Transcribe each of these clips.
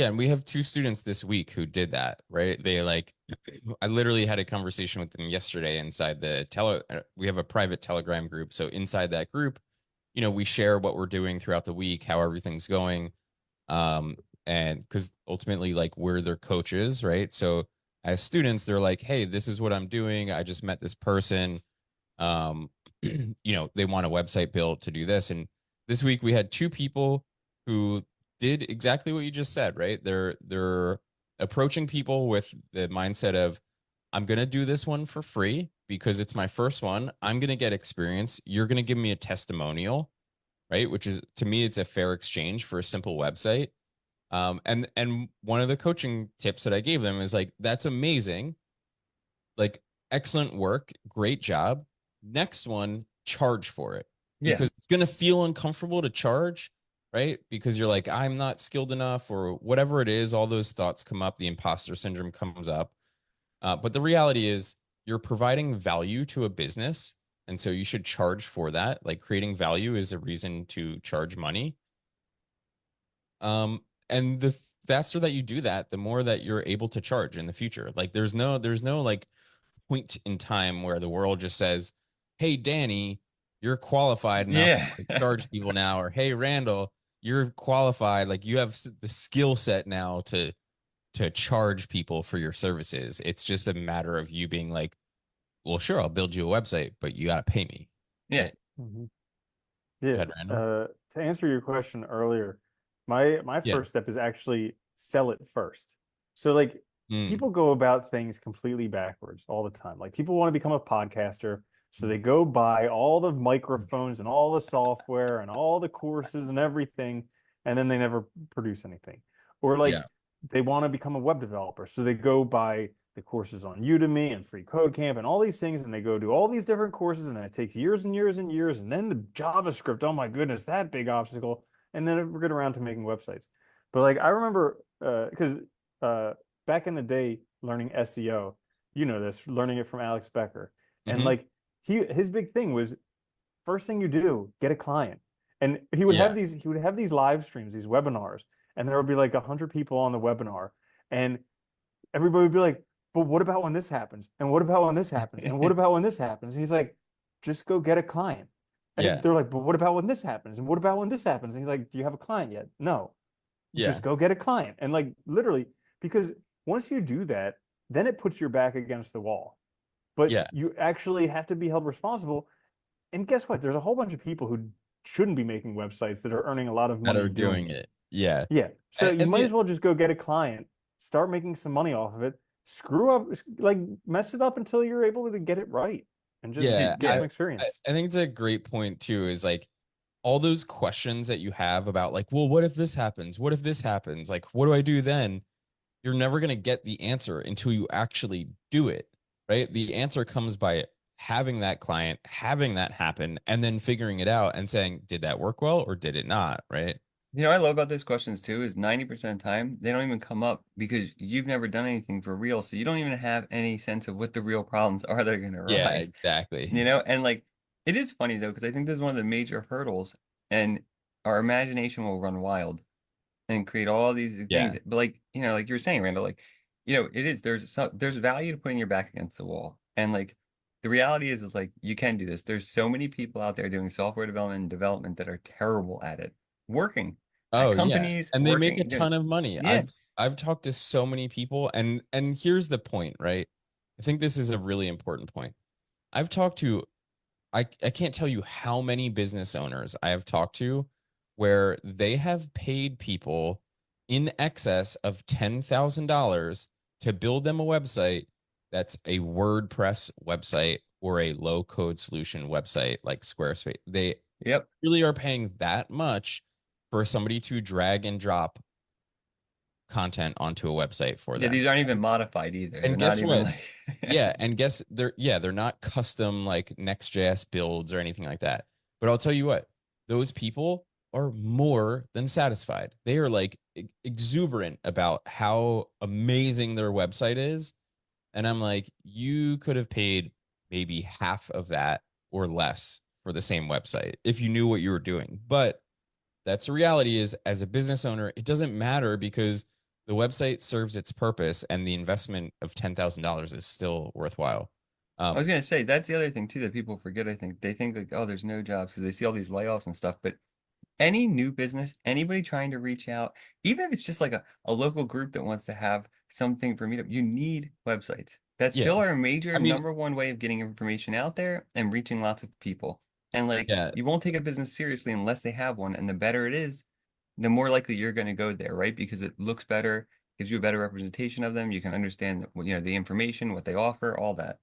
Yeah, and we have two students this week who did that, right? They like, I literally had a conversation with them yesterday inside the we have a private Telegram group. So inside that group, we share what we're doing throughout the week, how everything's going. Um, and because ultimately, like, we're their coaches, right? So as students, they're like, hey, this is what I'm doing. I just met this person. Um, they want a website built to do this. And this week we had two people who did exactly what you just said, right? They're approaching people with the mindset of, I'm gonna do this one for free because it's my first one. I'm gonna get experience. You're gonna give me a testimonial, right? Which is, to me, it's a fair exchange for a simple website. And one of the coaching tips that I gave them is like, that's amazing, like, excellent work, great job. Next one, charge for it, Yeah. because it's going to feel uncomfortable to charge, right? Because you're like, I'm not skilled enough, or whatever it is. All those thoughts come up, the imposter syndrome comes up. But the reality is, you're providing value to a business, and so you should charge for that. Like, creating value is a reason to charge money. And the faster that you do that, the more that you're able to charge in the future. Like, there's no like point in time where the world just says, hey, Danny, you're qualified enough to Yeah. like charge people now, or hey, Randall, you're qualified, like you have the skill set now to charge people for your services. It's just a matter of you being like, well, sure, I'll build you a website, but you got to pay me, Yeah. right? Mhm. Go Yeah. ahead, Randall. To answer your question earlier, my Yeah. first step is actually sell it first. So like Mm. people go about things completely backwards all the time. Like people want to become a podcaster, so they go buy all the microphones and all the software and all the courses and everything, and then they never produce anything. Or Yeah. like they want to become a web developer, so they go buy the courses on Udemy and Free Code Camp and all these things, and they go do all these different courses, and it takes years and years and years, and then the JavaScript, oh my goodness, that big obstacle, and then we get around to making websites. But like I remember, because back in the day, learning SEO, you know this, learning it from Alex Becker, and Hmm. like his big thing was first thing you do, get a client. And Yeah. he would have these live streams, these webinars, and there would be like 100 people on the webinar, and everybody would be like, but what about when this happens? And what about when this happens? And what about when this happens? And he's like, just go get a client. And Yeah. they're like, but what about when this happens? And what about when this happens? And he's like, do you have a client yet? No. Yeah. Just go get a client. And like literally, because once you do that, then it puts your back against the wall. But Yeah. you actually have to be held responsible. And guess what? There's a whole bunch of people who shouldn't be making websites that are earning a lot of That money are doing doing it. it. Yeah. Yeah. So And, you and might the as well just go get a client, start making some money off of it, screw up, like mess it up until you're able to get it right and just Yeah, get some experience. I think it's a great point too, is like all those questions that you have about like, well, what if this happens? What if this happens? Like, what do I do then? You're never going to get the answer until you actually do it, right? The answer comes by having that client, having that happen, and then figuring it out and saying, did that work well or did it not, right? You know what I love about those questions too is 90% of the time they don't even come up because you've never done anything for real. So you don't even have any sense of what the real problems are that are going to Yeah, arise. exactly. And like it is funny though, because I think this is one of the major hurdles and our imagination will run wild and create all these things. Yeah. But like, like you were saying, Randall, like, it is there's value to putting your back against the wall. And like the reality is like you can do this. There's so many people out there doing software development and development that are terrible at it. Working at Oh yeah. companies, And they make a working doing ton of money. yeah. I've talked to so many people, and here's the point, right? I think this is a really important point. I've talked to I can't tell you how many business owners I have talked to where they have paid people in excess of $10,000 to build them a website that's a WordPress website or a low code solution website like Squarespace. They Yep. really are paying that much for somebody to drag and drop content onto a website for Yeah, them. these aren't even modified either. They're And not guess even what? like Yeah, and guess they're not custom like Next.js builds or anything like that. But I'll tell you what, those people are more than satisfied. They are like exuberant about how amazing their website is. And I'm like, you could have paid maybe half of that or less for the same website if you knew what you were doing. But that's the reality, is as a business owner, it doesn't matter because the website serves its purpose, and the investment of $10,000 is still worthwhile. I was gonna say that's the other thing too that people forget. I think they think like, oh, there's no jobs because they see all these layoffs and stuff. But any new business, anybody trying to reach out, even if it's just like a local group that wants to have something for meetup, you need websites. That's Yeah, still our major I mean, number one way of getting information out there and reaching lots of people. And like, yeah, you won't take a business seriously unless they have one. And the better it is, the more likely you're going to go there, right? Because it looks better, gives you a better representation of them. You can understand, the information, what they offer, all that.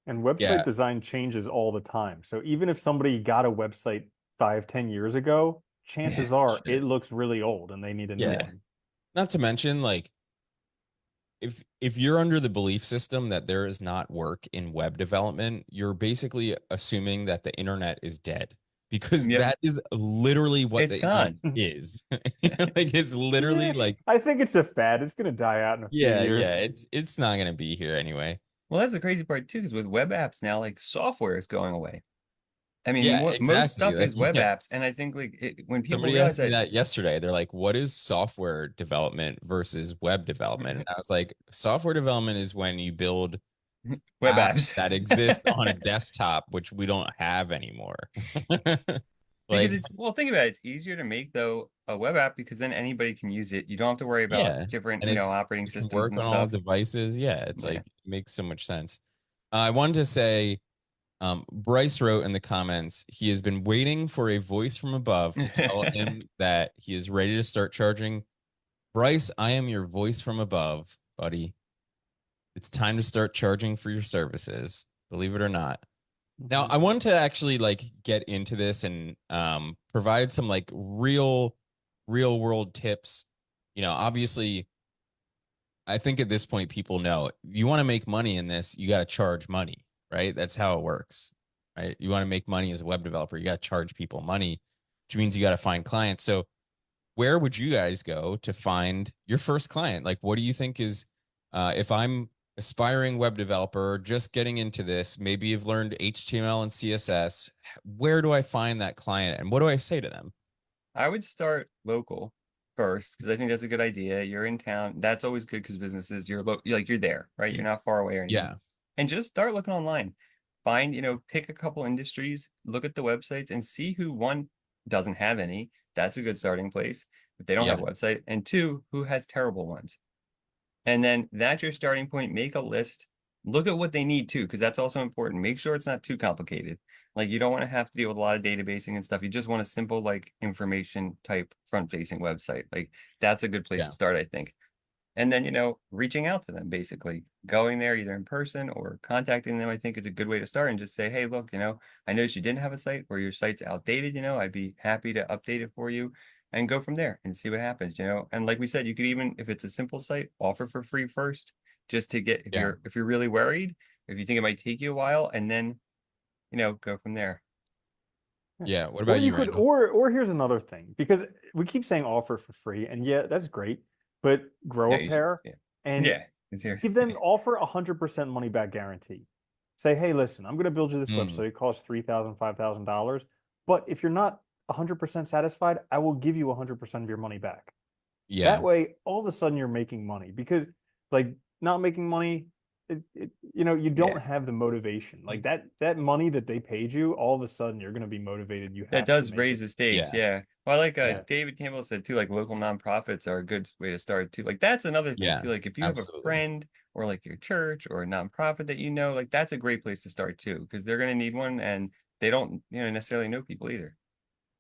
And website yeah, design changes all the time. So even if somebody got a website 5, 10 years ago, Yeah, chances are shit, it looks really old and they need a new yeah. yeah, one. Not to mention, like, if you're under the belief system that there is not work in web development, you're basically assuming that the internet is dead, because yep. that is literally what It's the internet gone. is. Like, it's literally Yeah, like, I think it's a fad. It's going to die out in a few yeah, years. it's not gonna be here anyway. Well, that's the crazy part too, because with web apps now, like software is going away. I mean, Yeah, most exactly. stuff Like, is web yeah. apps, and I think like when people Somebody realize asked me that that yesterday. They're like, "What is software development versus web development?" And I was like, "Software development is when you build web apps apps, that exist on a desktop, which we don't have anymore." because Like, think about it, it's easier to make though a web app because then anybody can use it. You don't have to worry about yeah, different, and operating it can systems work and on all stuff. devices. Yeah, it's like Yeah. it makes so much sense. I wanted to say, Bryce wrote in the comments, he has been waiting for a voice from above to tell him that he is ready to start charging. Bryce, I am your voice from above, buddy. It's time to start charging for your services, believe it or not. Now, I Mhm. want to actually like get into this and provide some like real world tips. Obviously, I think at this point people know you want to make money in this, you got to charge money, right? That's how it works, right? You want to make money as a web developer, you got to charge people money, which means you got to find clients. So, where would you guys go to find your first client? Like, what do you think is, if I'm aspiring web developer, just getting into this, maybe you've learned HTML and CSS, where do I find that client and what do I say to them? I would start local first because I think that's a good idea. You're in town. That's always good because businesses, you're there, right? You're not far away or anything. Yeah. And just start looking online. Find, pick a couple industries, look at the websites and see who one doesn't have any. That's a good starting place. If they don't have Yeah. a website, and two, who has terrible ones. And then that's your starting point. Make a list. Look at what they need too, because that's also important. Make sure it's not too complicated. Like you don't want to have to deal with a lot of databasing and stuff. You just want a simple like information type front-facing website. Like that's a good place Yeah. to start, I think. And then, reaching out to them basically, going there either in person or contacting them, I think is a good way to start and just say, hey, look, I noticed you didn't have a site or your site's outdated, I'd be happy to update it for you and go from there and see what happens. And like we said, you could even, if it's a simple site, offer for free first, just to get, Yeah. if you're really worried, if you think it might take you a while, and then, go from there. Yeah. What Or about you you, could, Randall? or here's another thing, because we keep saying offer for free, and yeah, that's great, but grow Yeah, a you should. pair Yeah. and Yeah. It's here. give them offer 100% money back guarantee. Say, hey, listen, I'm going to build you this Mm, website. It costs $3,000, $5,000. But if you're not 100% satisfied, I will give you 100% of your money back. That yeah. way, all of a sudden you're making money because like not making money, you don't Yeah. have the motivation. Like that money that they paid you, all of a sudden you're going to be motivated. You That have to does make raise it. the stakes, Yeah. yeah. Well, like Yeah. David Campbell said too, like local nonprofits are a good way to start too. Like that's another thing Yeah. too. Like if you have a Absolutely. friend or like your church or a nonprofit that like that's a great place to start too, because they're gonna need one and they don't, necessarily know people either.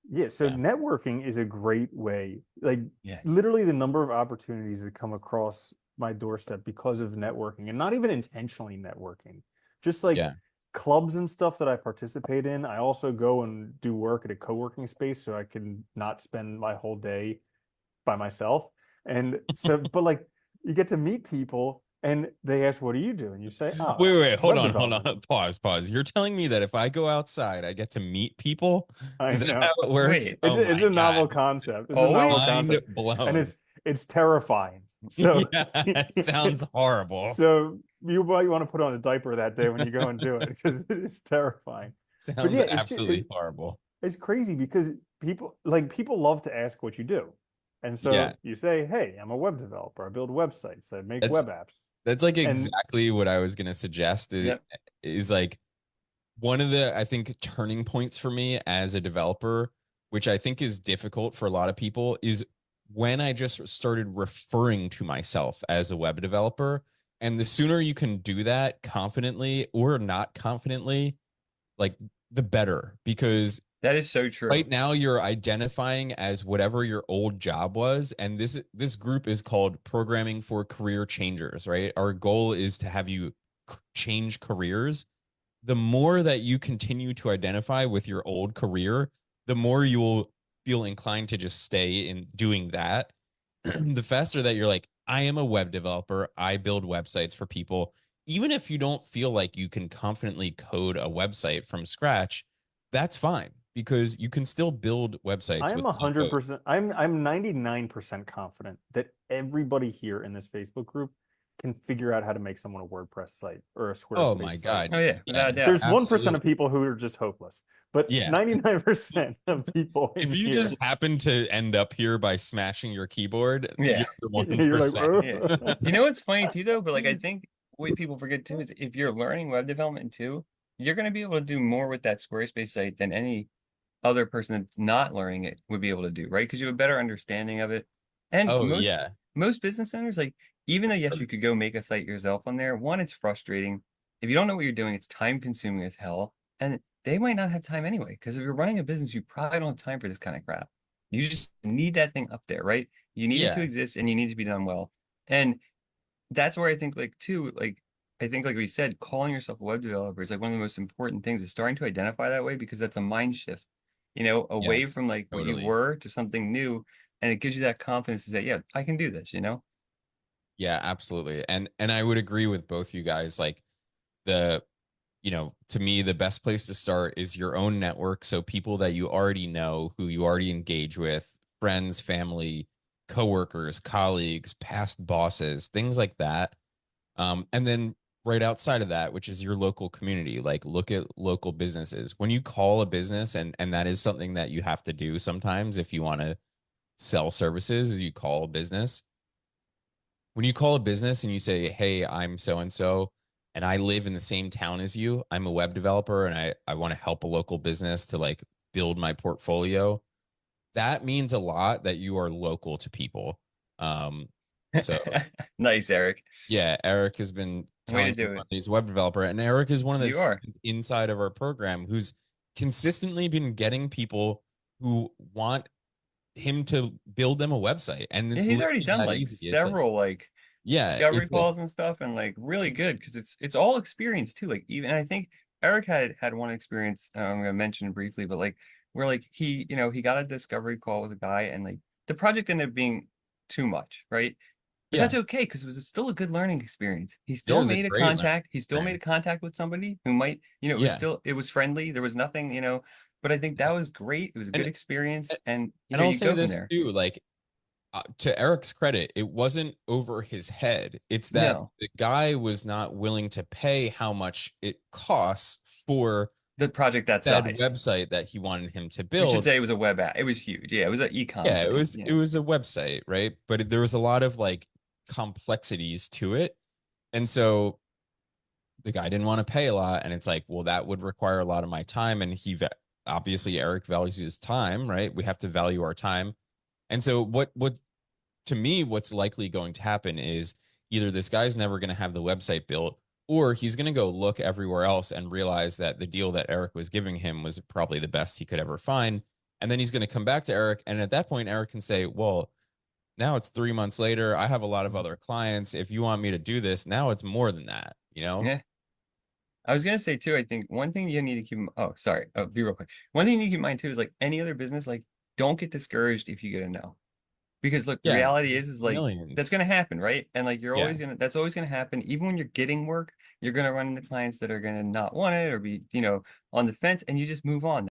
Yeah, so Yeah. networking is a great way. Like Yeah. literally the number of opportunities that come across my doorstep because of networking and not even intentionally networking. Just like Yeah. clubs and stuff that I participate in. I also go and do work at a co-working space so I can not spend my whole day by myself. And so, but like you get to meet people and they ask, what do you do? And you say, oh, Wait, hold web on, hold development. on. Pause. You're telling me that if I go outside, I get to meet people? I Is that how know. it works? Wait, Oh It's my a novel God. concept. It's a novel always? Mind concept, and blown. it's terrifying. So, Yeah, it sounds horrible. so you might want to put on a diaper that day when you go and do it because it's terrifying. But Sounds yeah, absolutely horrible. it's crazy because people love to ask what you do. And Yeah. so you say, hey, I'm a web developer. I build websites. I make That's web apps. that's like And exactly what I was gonna suggest. Yep. Is like one of the, I think, turning points for me as a developer, which I think is difficult for a lot of people, is when I just started referring to myself as a web developer. And the sooner you can do that confidently or not confidently, like the better, because That is so true. right now you're identifying as whatever your old job was, and this group is called Programming for Career Changers, right? Our goal is to have you change careers. The more that you continue to identify with your old career, the more you will feel inclined to just stay in doing that. The faster that you're like, I am a web developer, I build websites for people. Even if you don't feel like you can confidently code a website from scratch, that's fine, because you can still build websites I'm with no code. 100%, I'm 99% confident that everybody here in this Facebook group can figure out how to make someone a WordPress site or a Oh Squarespace my site. God. Oh yeah, without a Yeah, doubt. There's 1% of absolutely. people who are just hopeless, but Yeah. 99% of people If in you here, just happen to end up here by smashing your keyboard, Yeah. you're the you're like, 1%. Yeah. You know what's funny too though? But like I think what people forget too is if you're learning web development too, you're gonna be able to do more with that Squarespace site than any other person that's not learning it would be able to do, right? Because you have a better understanding of it. And Oh most yeah. most business owners, like even though yes, you could go make a site yourself on there, one, it's frustrating. If you don't know what you're doing, it's time consuming as hell. And they might not have time anyway. Because if you're running a business, you probably don't have time for this kind of crap. You just need that thing up there, right? You need it to Yeah. exist and you need to be done well. And that's where I think like too, like I think like we said, calling yourself a web developer is like one of the most important things is starting to identify that way because that's a mind shift, away Yes. from like what you Totally. were to something new. And it gives you that confidence that, yeah, I can do this. Yeah, absolutely. And I would agree with both you guys. Like the, to me, the best place to start is your own network. So people that you already know, who you already engage with, friends, family, coworkers, colleagues, past bosses, things like that. And then right outside of that, which is your local community, like look at local businesses. When you call a business, and that is something that you have to do sometimes if you want to sell services, is you call a business. When you call a business and you say, hey, I'm so and so, and I live in the same town as you, I'm a web developer and I want to help a local business to like build my portfolio, that means a lot that you are local to people. Um, so Nice, Eric. yeah, Eric has been Way to telling do everyone it. he's a web developer, and Eric is one of You the are. inside of our program who's consistently been getting people who want him to build them a website, and Yeah, it's he's already literally done that like easy. It's like, several like yeah, discovery it's like, calls and stuff and like really good because it's all experience too. Like even I think Eric had one experience I'm gonna mention briefly, but like where like he got a discovery call with a guy and like the project ended up being too much, right? But yeah, that's okay because it was still a good learning experience. He yeah, it still was a made a great learning contact. He still made a experience. contact with somebody who might, Yeah, it was friendly. There was nothing. But I think that was great. It was a good and experience, and and I'll you say go from this there. too, like to Eric's credit, it wasn't over his head. It's that No, the guy was not willing to pay how much it costs for the project that said size. website that he wanted him to We should build. say it was a web app. It was huge. Yeah, it was an e-com Yeah, it thing. was it was a website, right? But there was a lot of like complexities to it. And so the guy didn't want to pay a lot, and it's like, well, that would require a lot of my time, and obviously Eric values his time, right? We have to value our time. And so what to me, what's likely going to happen is either this guy's never going to have the website built, or he's going to go look everywhere else and realize that the deal that Eric was giving him was probably the best he could ever find. And then he's going to come back to Eric. And at that point, Eric can say, well, now it's 3 months later. I have a lot of other clients. If you want me to do this, now it's more than that, you know? Yeah. I was gonna say too, I think one thing you need to keep oh, sorry, be real quick. One thing you need to keep in mind too is like any other business, like don't get discouraged if you get a no. Because look, the Yeah, reality there's is like that's millions. gonna happen, right? And like Yeah. that's always gonna happen. Even when you're getting work, you're gonna run into clients that are gonna not want it or be, on the fence, and you just move on.